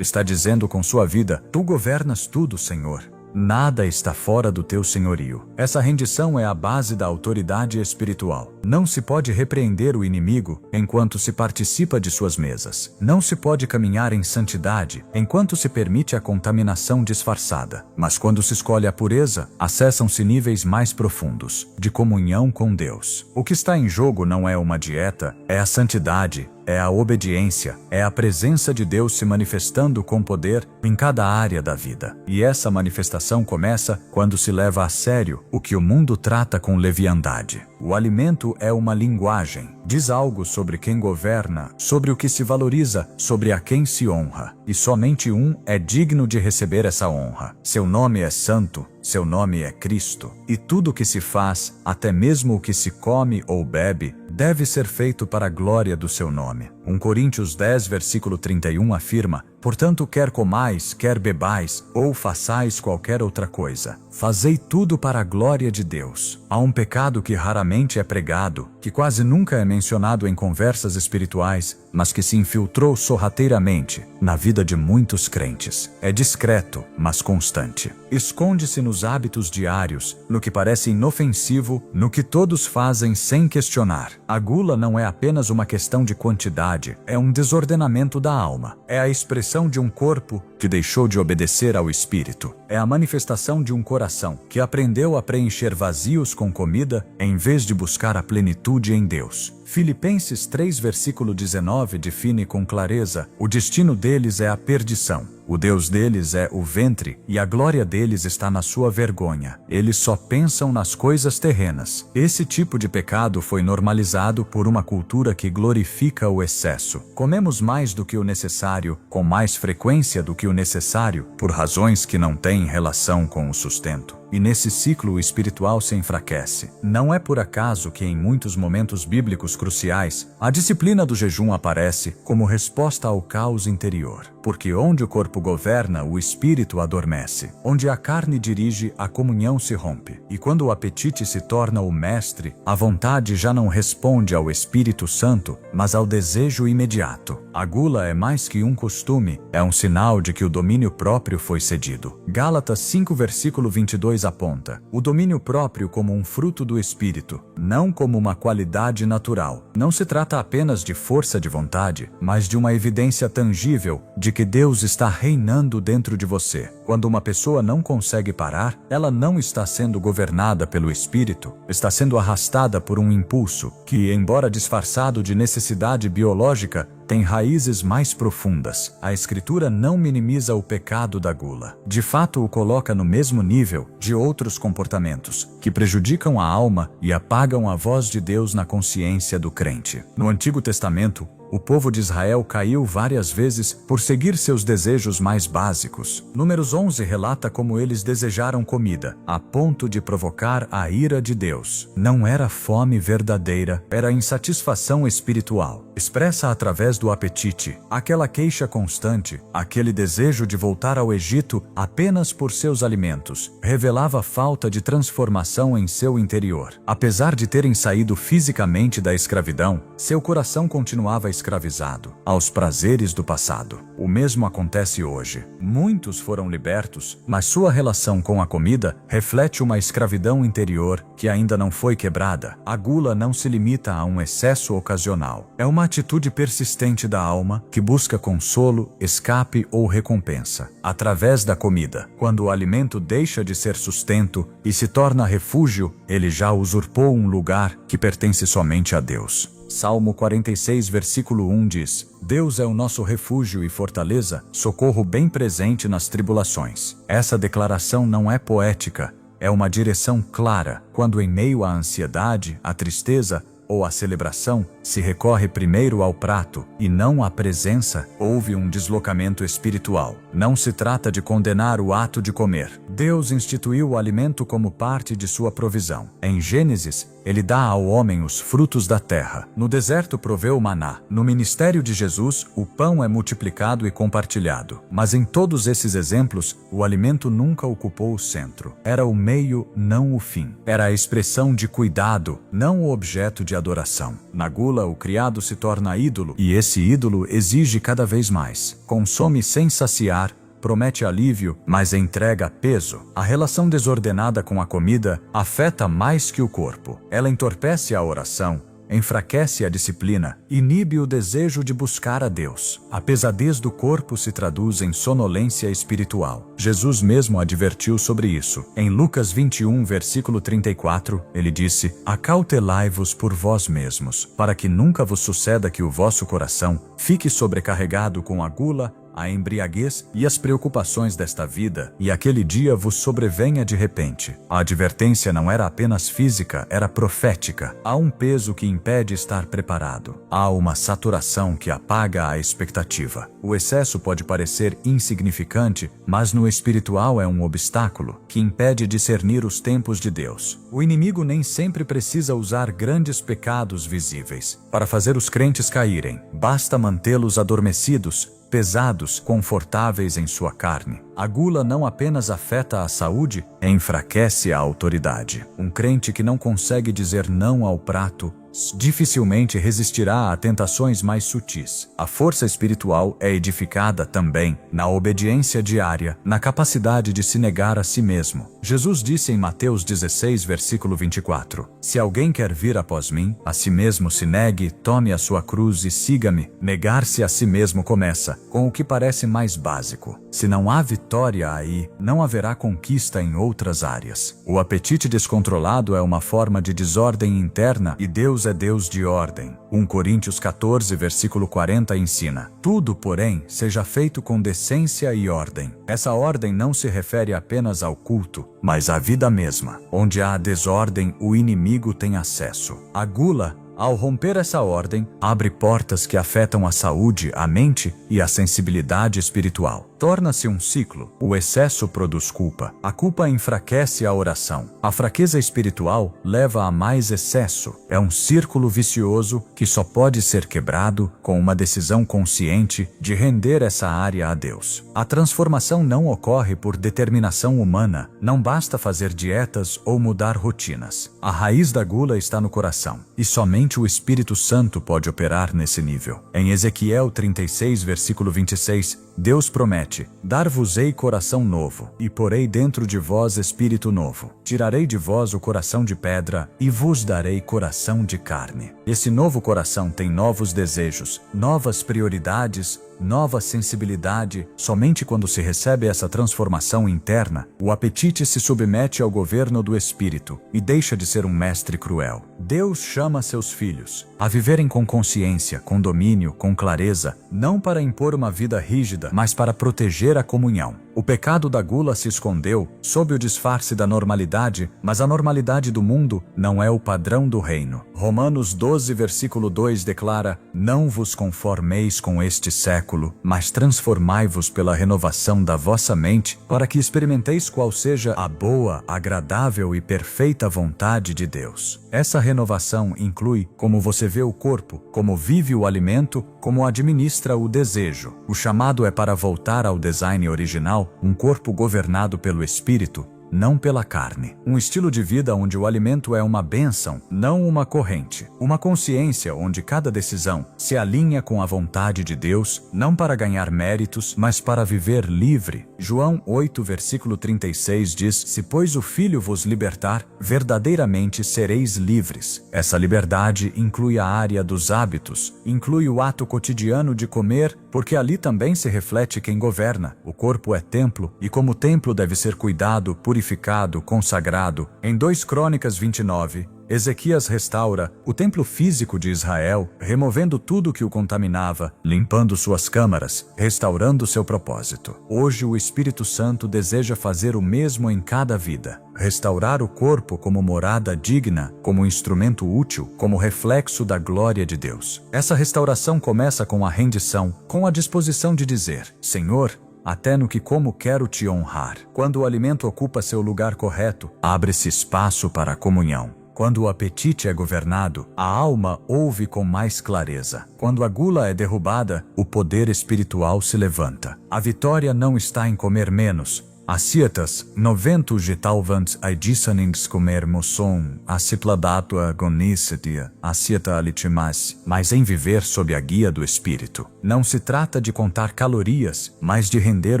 está dizendo com sua vida: Tu governas tudo, Senhor. Nada está fora do teu senhorio. Essa rendição é a base da autoridade espiritual. Não se pode repreender o inimigo enquanto se participa de suas mesas. Não se pode caminhar em santidade enquanto se permite a contaminação disfarçada. Mas quando se escolhe a pureza, acessam-se níveis mais profundos de comunhão com Deus. O que está em jogo não é uma dieta, é a santidade, é a obediência, é a presença de Deus se manifestando com poder em cada área da vida. E essa manifestação começa quando se leva a sério o que o mundo trata com leviandade. O alimento é uma linguagem. Diz algo sobre quem governa, sobre o que se valoriza, sobre a quem se honra. E somente um é digno de receber essa honra. Seu nome é santo, seu nome é Cristo. E tudo o que se faz, até mesmo o que se come ou bebe, deve ser feito para a glória do seu nome. 1 Coríntios 10, versículo 31 afirma: Portanto, quer comais, quer bebais, ou façais qualquer outra coisa, fazei tudo para a glória de Deus. Há um pecado que raramente é pregado, que quase nunca é mencionado em conversas espirituais, mas que se infiltrou sorrateiramente na vida de muitos crentes. É discreto, mas constante. Esconde-se nos hábitos diários, no que parece inofensivo, no que todos fazem sem questionar. A gula não é apenas uma questão de quantidade, é um desordenamento da alma. É a expressão de um corpo que deixou de obedecer ao espírito. É a manifestação de um coração que aprendeu a preencher vazios com comida em vez de buscar a plenitude em Deus. Filipenses 3, versículo 19 define com clareza: o destino deles é a perdição. O Deus deles é o ventre e a glória deles está na sua vergonha. Eles só pensam nas coisas terrenas. Esse tipo de pecado foi normalizado por uma cultura que glorifica o excesso. Comemos mais do que o necessário, com mais frequência do que o necessário, por razões que não têm relação com o sustento. E nesse ciclo o espiritual se enfraquece. Não é por acaso que em muitos momentos bíblicos cruciais, a disciplina do jejum aparece como resposta ao caos interior. Porque onde o corpo governa, o espírito adormece. Onde a carne dirige, a comunhão se rompe. E quando o apetite se torna o mestre, a vontade já não responde ao Espírito Santo, mas ao desejo imediato. A gula é mais que um costume, é um sinal de que o domínio próprio foi cedido. Gálatas 5, versículo 22 aponta: o domínio próprio como um fruto do Espírito, não como uma qualidade natural. Não se trata apenas de força de vontade, mas de uma evidência tangível de que Deus está reinando dentro de você. Quando uma pessoa não consegue parar, ela não está sendo governada pelo Espírito, está sendo arrastada por um impulso que, embora disfarçado de necessidade biológica, tem raízes mais profundas. A Escritura não minimiza o pecado da gula. De fato, o coloca no mesmo nível de outros comportamentos que prejudicam a alma e apagam a voz de Deus na consciência do crente. No Antigo Testamento, o povo de Israel caiu várias vezes por seguir seus desejos mais básicos. Números 11 relata como eles desejaram comida, a ponto de provocar a ira de Deus. Não era fome verdadeira, era insatisfação espiritual, expressa através do apetite, aquela queixa constante, aquele desejo de voltar ao Egito apenas por seus alimentos, revelava falta de transformação em seu interior. Apesar de terem saído fisicamente da escravidão, seu coração continuava escravizado aos prazeres do passado. O mesmo acontece hoje. Muitos foram libertos, mas sua relação com a comida reflete uma escravidão interior que ainda não foi quebrada. A gula não se limita a um excesso ocasional. É uma atitude persistente da alma que busca consolo, escape ou recompensa através da comida. Quando o alimento deixa de ser sustento e se torna refúgio, ele já usurpou um lugar que pertence somente a Deus. Salmo 46, versículo 1 diz: Deus é o nosso refúgio e fortaleza, socorro bem presente nas tribulações. Essa declaração não é poética, é uma direção clara. Quando em meio à ansiedade, à tristeza, ou à celebração, se recorre primeiro ao prato e não à presença, houve um deslocamento espiritual. Não se trata de condenar o ato de comer. Deus instituiu o alimento como parte de sua provisão. Em Gênesis, ele dá ao homem os frutos da terra. No deserto proveu o maná. No ministério de Jesus, o pão é multiplicado e compartilhado. Mas em todos esses exemplos, o alimento nunca ocupou o centro. Era o meio, não o fim. Era a expressão de cuidado, não o objeto de adoração. Na gula, o criado se torna ídolo, e esse ídolo exige cada vez mais. Consome sem saciar, promete alívio, mas entrega peso. A relação desordenada com a comida afeta mais que o corpo. Ela entorpece a oração, enfraquece a disciplina, inibe o desejo de buscar a Deus. A pesadez do corpo se traduz em sonolência espiritual. Jesus mesmo advertiu sobre isso. Em Lucas 21, versículo 34, ele disse: Acautelai-vos por vós mesmos, para que nunca vos suceda que o vosso coração fique sobrecarregado com a gula, a embriaguez e as preocupações desta vida, e aquele dia vos sobrevenha de repente. A advertência não era apenas física, era profética. Há um peso que impede estar preparado. Há uma saturação que apaga a expectativa. O excesso pode parecer insignificante, mas no espiritual é um obstáculo que impede discernir os tempos de Deus. O inimigo nem sempre precisa usar grandes pecados visíveis para fazer os crentes caírem. Basta mantê-los adormecidos, pesados, confortáveis em sua carne. A gula não apenas afeta a saúde, enfraquece a autoridade. Um crente que não consegue dizer não ao prato dificilmente resistirá a tentações mais sutis. A força espiritual é edificada também na obediência diária, na capacidade de se negar a si mesmo. Jesus disse em Mateus 16, versículo 24: Se alguém quer vir após mim, a si mesmo se negue, tome a sua cruz e siga-me. Negar-se a si mesmo começa com o que parece mais básico. Se não há vitória aí, não haverá conquista em outras áreas. O apetite descontrolado é uma forma de desordem interna e Deus é Deus de ordem. 1 Coríntios 14, versículo 40 ensina: Tudo, porém, seja feito com decência e ordem. Essa ordem não se refere apenas ao culto, mas à vida mesma. Onde há desordem, o inimigo tem acesso. A gula, ao romper essa ordem, abre portas que afetam a saúde, a mente e a sensibilidade espiritual. Torna-se um ciclo. O excesso produz culpa. A culpa enfraquece a oração. A fraqueza espiritual leva a mais excesso. É um círculo vicioso que só pode ser quebrado com uma decisão consciente de render essa área a Deus. A transformação não ocorre por determinação humana. Não basta fazer dietas ou mudar rotinas. A raiz da gula está no coração, e somente o Espírito Santo pode operar nesse nível. Em Ezequiel 36, versículo 26, Deus promete: Dar-vos-ei coração novo, e porei dentro de vós espírito novo. Tirarei de vós o coração de pedra, e vos darei coração de carne. Esse novo coração tem novos desejos, novas prioridades, nova sensibilidade. Somente quando se recebe essa transformação interna, o apetite se submete ao governo do Espírito e deixa de ser um mestre cruel. Deus chama seus filhos a viverem com consciência, com domínio, com clareza, não para impor uma vida rígida, mas para proteger a comunhão. O pecado da gula se escondeu sob o disfarce da normalidade, mas a normalidade do mundo não é o padrão do reino. Romanos 12, versículo 2 declara: Não vos conformeis com este século, mas transformai-vos pela renovação da vossa mente, para que experimenteis qual seja a boa, agradável e perfeita vontade de Deus. Essa renovação inclui como você vê o corpo, como vive o alimento, como administra o desejo. O chamado é para voltar ao design original, um corpo governado pelo Espírito, não pela carne. Um estilo de vida onde o alimento é uma bênção, não uma corrente. Uma consciência onde cada decisão se alinha com a vontade de Deus, não para ganhar méritos, mas para viver livre. João 8, versículo 36 diz: Se, pois, o Filho vos libertar, verdadeiramente sereis livres. Essa liberdade inclui a área dos hábitos, inclui o ato cotidiano de comer, porque ali também se reflete quem governa. O corpo é templo, e como templo deve ser cuidado, purificado, consagrado. Em 2 Crônicas 29, Ezequias restaura o templo físico de Israel, removendo tudo que o contaminava, limpando suas câmaras, restaurando seu propósito. Hoje o Espírito Santo deseja fazer o mesmo em cada vida. Restaurar o corpo como morada digna, como instrumento útil, como reflexo da glória de Deus. Essa restauração começa com a rendição, com a disposição de dizer: Senhor, até no que como quero te honrar. Quando o alimento ocupa seu lugar correto, abre-se espaço para a comunhão. Quando o apetite é governado, a alma ouve com mais clareza. Quando a gula é derrubada, o poder espiritual se levanta. A vitória não está em comer menos. Ascietas, 90 getalvant aidisanings comermo som, acipladato agonicetia, ascieta alitimas, mas em viver sob a guia do Espírito. Não se trata de contar calorias, mas de render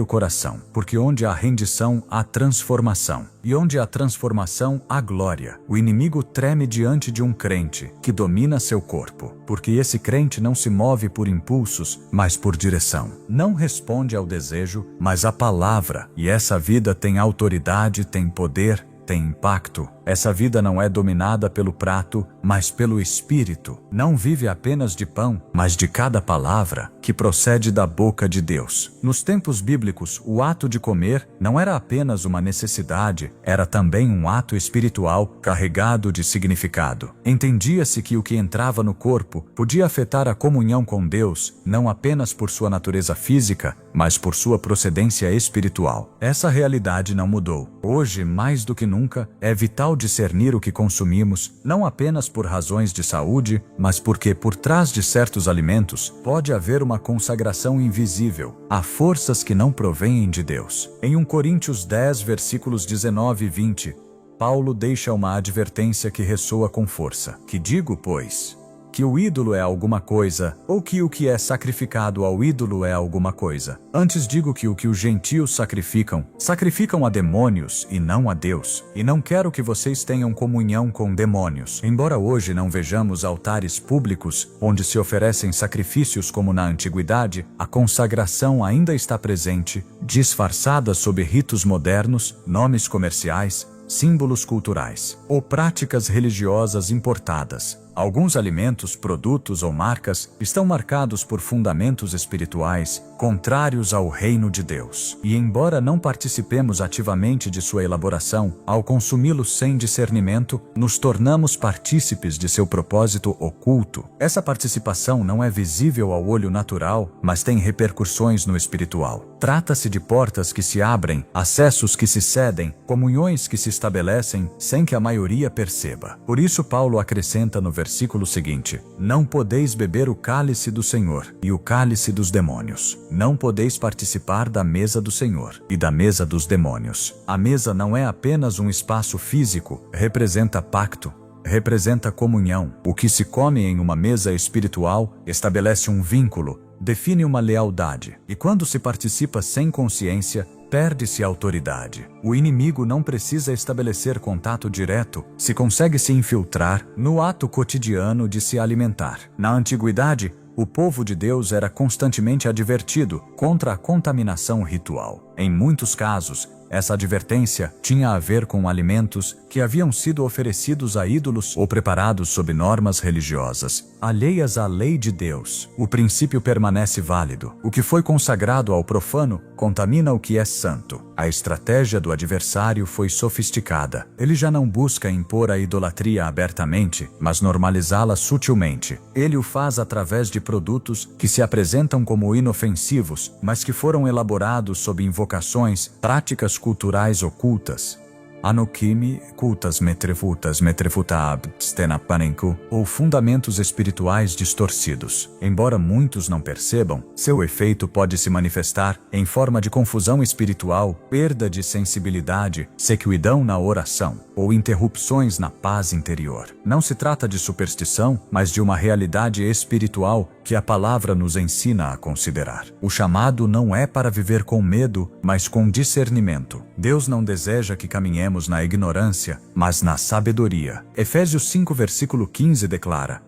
o coração, porque onde há rendição, há transformação. E onde há transformação, há glória. O inimigo treme diante de um crente que domina seu corpo, porque esse crente não se move por impulsos, mas por direção. Não responde ao desejo, mas à palavra. E essa vida tem autoridade, tem poder, tem impacto. Essa vida não é dominada pelo prato, mas pelo Espírito. Não vive apenas de pão, mas de cada palavra que procede da boca de Deus. Nos tempos bíblicos, o ato de comer não era apenas uma necessidade, era também um ato espiritual carregado de significado. Entendia-se que o que entrava no corpo podia afetar a comunhão com Deus, não apenas por sua natureza física, mas por sua procedência espiritual. Essa realidade não mudou. Hoje, mais do que nunca, é vital discernir o que consumimos, não apenas por razões de saúde, mas porque por trás de certos alimentos pode haver uma consagração invisível. Há forças que não provêm de Deus. Em 1 Coríntios 10, versículos 19 e 20, Paulo deixa uma advertência que ressoa com força. Que digo, pois? Que o ídolo é alguma coisa, ou que o que é sacrificado ao ídolo é alguma coisa. Antes digo que o que os gentios sacrificam a demônios e não a Deus. E não quero que vocês tenham comunhão com demônios. Embora hoje não vejamos altares públicos onde se oferecem sacrifícios como na antiguidade, a consagração ainda está presente, disfarçada sob ritos modernos, nomes comerciais, símbolos culturais ou práticas religiosas importadas. Alguns alimentos, produtos ou marcas estão marcados por fundamentos espirituais contrários ao reino de Deus. E embora não participemos ativamente de sua elaboração, ao consumi-los sem discernimento, nos tornamos partícipes de seu propósito oculto. Essa participação não é visível ao olho natural, mas tem repercussões no espiritual. Trata-se de portas que se abrem, acessos que se cedem, comunhões que se estabelecem sem que a maioria perceba. Por isso Paulo acrescenta no versículo seguinte: não podeis beber o cálice do Senhor e o cálice dos demônios. Não podeis participar da mesa do Senhor e da mesa dos demônios. A mesa não é apenas um espaço físico, representa pacto, representa comunhão. O que se come em uma mesa espiritual estabelece um vínculo, define uma lealdade. E quando se participa sem consciência, perde-se a autoridade. O inimigo não precisa estabelecer contato direto, se consegue se infiltrar no ato cotidiano de se alimentar. Na antiguidade, o povo de Deus era constantemente advertido contra a contaminação ritual. Em muitos casos, essa advertência tinha a ver com alimentos que haviam sido oferecidos a ídolos ou preparados sob normas religiosas, alheias à lei de Deus. O princípio permanece válido. O que foi consagrado ao profano contamina o que é santo. A estratégia do adversário foi sofisticada. Ele já não busca impor a idolatria abertamente, mas normalizá-la sutilmente. Ele o faz através de produtos que se apresentam como inofensivos, mas que foram elaborados sob invocações, práticas culturais ocultas. Anokimi, cultas metrefutab, stenapanenku, ou fundamentos espirituais distorcidos. Embora muitos não percebam, seu efeito pode se manifestar em forma de confusão espiritual, perda de sensibilidade, sequidão na oração, ou interrupções na paz interior. Não se trata de superstição, mas de uma realidade espiritual que a palavra nos ensina a considerar. O chamado não é para viver com medo, mas com discernimento. Deus não deseja que caminhemos na ignorância, mas na sabedoria. Efésios 5, versículo 15 declara: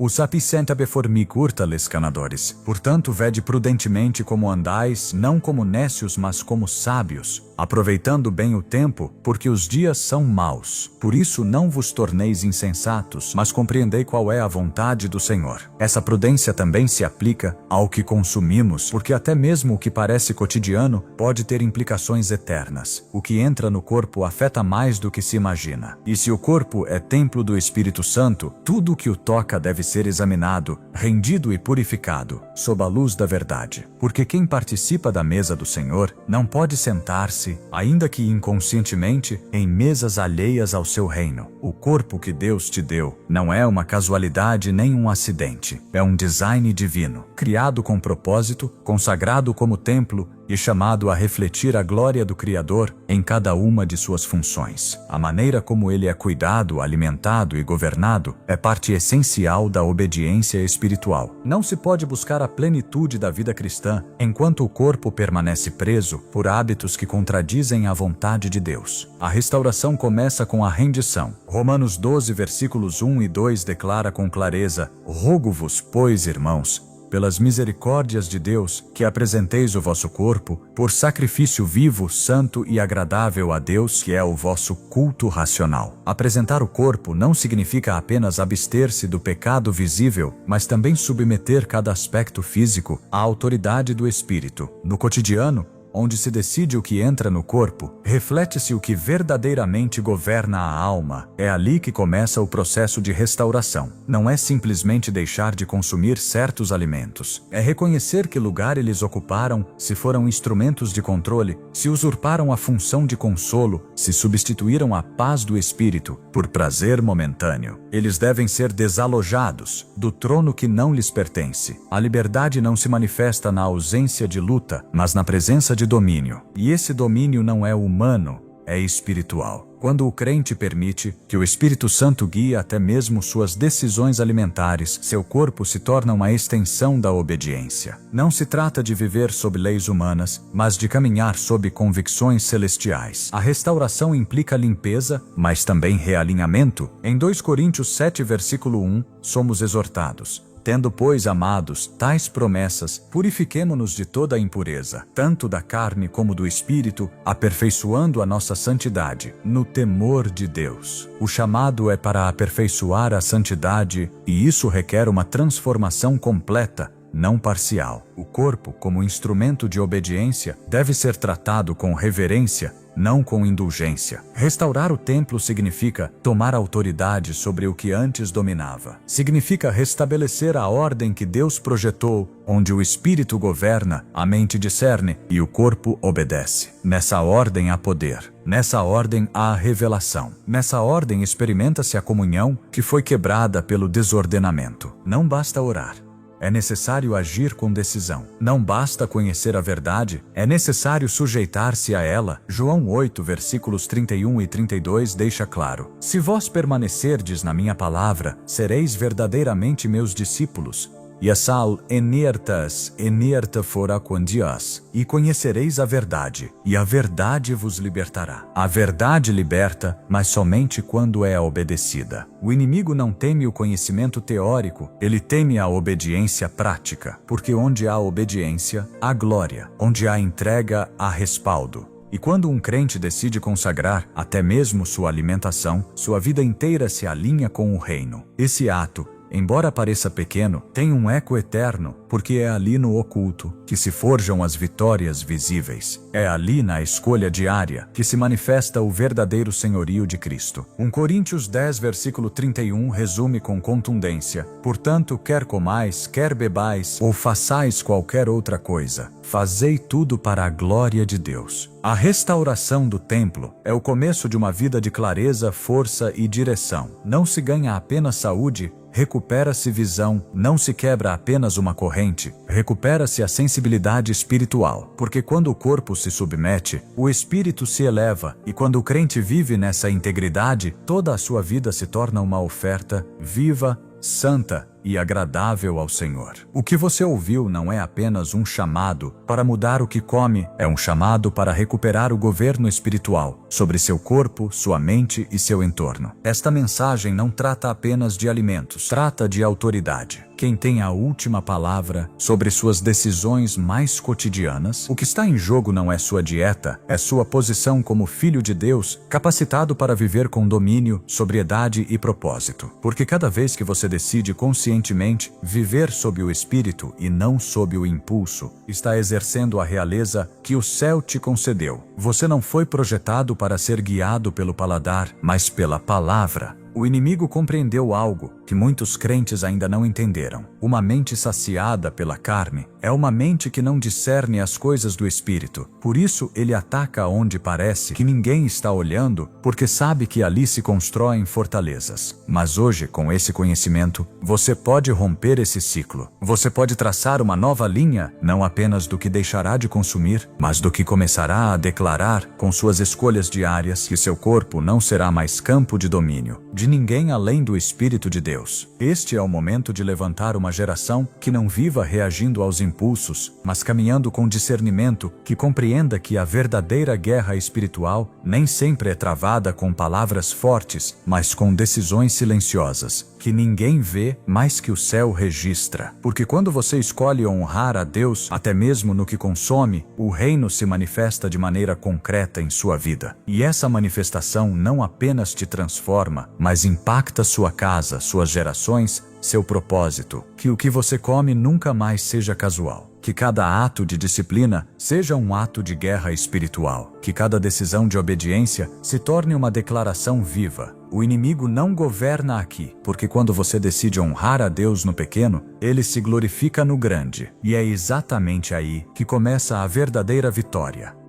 O sapicent abeformi curta les canadores. Portanto, vede prudentemente como andais, não como nécios, mas como sábios, aproveitando bem o tempo, porque os dias são maus. Por isso não vos torneis insensatos, mas compreendei qual é a vontade do Senhor. Essa prudência também se aplica ao que consumimos, porque até mesmo o que parece cotidiano pode ter implicações eternas. O que entra no corpo afeta mais do que se imagina. E se o corpo é templo do Espírito Santo, tudo o que o toca deve ser examinado, rendido e purificado, sob a luz da verdade. Porque quem participa da mesa do Senhor não pode sentar-se, ainda que inconscientemente, em mesas alheias ao seu reino. O corpo que Deus te deu não é uma casualidade nem um acidente. É um design divino, criado com propósito, consagrado como templo e chamado a refletir a glória do Criador em cada uma de suas funções. A maneira como ele é cuidado, alimentado e governado é parte essencial da obediência espiritual. Não se pode buscar a plenitude da vida cristã enquanto o corpo permanece preso por hábitos que contradizem a vontade de Deus. A restauração começa com a rendição. Romanos 12, versículos 1 e 2 declara com clareza: Rogo-vos, pois, irmãos, pelas misericórdias de Deus, que apresenteis o vosso corpo por sacrifício vivo, santo e agradável a Deus, que é o vosso culto racional. Apresentar o corpo não significa apenas abster-se do pecado visível, mas também submeter cada aspecto físico à autoridade do Espírito. No cotidiano, onde se decide o que entra no corpo, reflete-se o que verdadeiramente governa a alma. É ali que começa o processo de restauração. Não é simplesmente deixar de consumir certos alimentos. É reconhecer que lugar eles ocuparam, se foram instrumentos de controle, se usurparam a função de consolo, se substituíram a paz do espírito por prazer momentâneo. Eles devem ser desalojados do trono que não lhes pertence. A liberdade não se manifesta na ausência de luta, mas na presença de domínio. E esse domínio não é humano, é espiritual. Quando o crente permite que o Espírito Santo guie até mesmo suas decisões alimentares, seu corpo se torna uma extensão da obediência. Não se trata de viver sob leis humanas, mas de caminhar sob convicções celestiais. A restauração implica limpeza, mas também realinhamento. Em 2 Coríntios 7, versículo 1, somos exortados: tendo, pois, amados, tais promessas, purifiquemo-nos de toda a impureza, tanto da carne como do espírito, aperfeiçoando a nossa santidade, no temor de Deus. O chamado é para aperfeiçoar a santidade, e isso requer uma transformação completa, não parcial. O corpo, como instrumento de obediência, deve ser tratado com reverência, não com indulgência. Restaurar o templo significa tomar autoridade sobre o que antes dominava. Significa restabelecer a ordem que Deus projetou, onde o espírito governa, a mente discerne e o corpo obedece. Nessa ordem há poder. Nessa ordem há revelação. Nessa ordem experimenta-se a comunhão que foi quebrada pelo desordenamento. Não basta orar. É necessário agir com decisão. Não basta conhecer a verdade, é necessário sujeitar-se a ela. João 8, versículos 31 e 32 deixa claro: se vós permanecerdes na minha palavra, sereis verdadeiramente meus discípulos. E a sal enerta fora com Deus, e conhecereis a verdade, e a verdade vos libertará. A verdade liberta, mas somente quando é obedecida. O inimigo não teme o conhecimento teórico, ele teme a obediência prática, porque onde há obediência, há glória, onde há entrega, há respaldo. E quando um crente decide consagrar até mesmo sua alimentação, sua vida inteira se alinha com o reino. Esse ato, embora pareça pequeno, tem um eco eterno, porque é ali no oculto que se forjam as vitórias visíveis. É ali na escolha diária que se manifesta o verdadeiro senhorio de Cristo. 1 Coríntios 10, versículo 31 resume com contundência: portanto, quer comais, quer bebais, ou façais qualquer outra coisa, fazei tudo para a glória de Deus. A restauração do templo é o começo de uma vida de clareza, força e direção. Não se ganha apenas saúde, recupera-se visão. Não se quebra apenas uma corrente, recupera-se a sensibilidade espiritual. Porque quando o corpo se submete, o espírito se eleva, e quando o crente vive nessa integridade, toda a sua vida se torna uma oferta viva, santa e agradável ao Senhor. O que você ouviu não é apenas um chamado para mudar o que come, é um chamado para recuperar o governo espiritual sobre seu corpo, sua mente e seu entorno. Esta mensagem não trata apenas de alimentos, trata de autoridade. Quem tem a última palavra sobre suas decisões mais cotidianas, o que está em jogo não é sua dieta, é sua posição como filho de Deus, capacitado para viver com domínio, sobriedade e propósito. Porque cada vez que você decide conscientemente viver sob o Espírito e não sob o impulso, está exercendo a realeza que o céu te concedeu. Você não foi projetado para ser guiado pelo paladar, mas pela palavra. O inimigo compreendeu algo que muitos crentes ainda não entenderam. Uma mente saciada pela carne é uma mente que não discerne as coisas do Espírito. Por isso, ele ataca onde parece que ninguém está olhando, porque sabe que ali se constroem fortalezas. Mas hoje, com esse conhecimento, você pode romper esse ciclo. Você pode traçar uma nova linha, não apenas do que deixará de consumir, mas do que começará a declarar com suas escolhas diárias que seu corpo não será mais campo de domínio de ninguém além do Espírito de Deus. Este é o momento de levantar uma geração que não viva reagindo aos impulsos, mas caminhando com discernimento, que compreenda que a verdadeira guerra espiritual nem sempre é travada com palavras fortes, mas com decisões silenciosas, que ninguém vê, mas que o céu registra. Porque quando você escolhe honrar a Deus, até mesmo no que consome, o reino se manifesta de maneira concreta em sua vida. E essa manifestação não apenas te transforma, mas impacta sua casa, suas gerações, seu propósito. Que o que você come nunca mais seja casual. Que cada ato de disciplina seja um ato de guerra espiritual. Que cada decisão de obediência se torne uma declaração viva. O inimigo não governa aqui, porque quando você decide honrar a Deus no pequeno, ele se glorifica no grande. E é exatamente aí que começa a verdadeira vitória.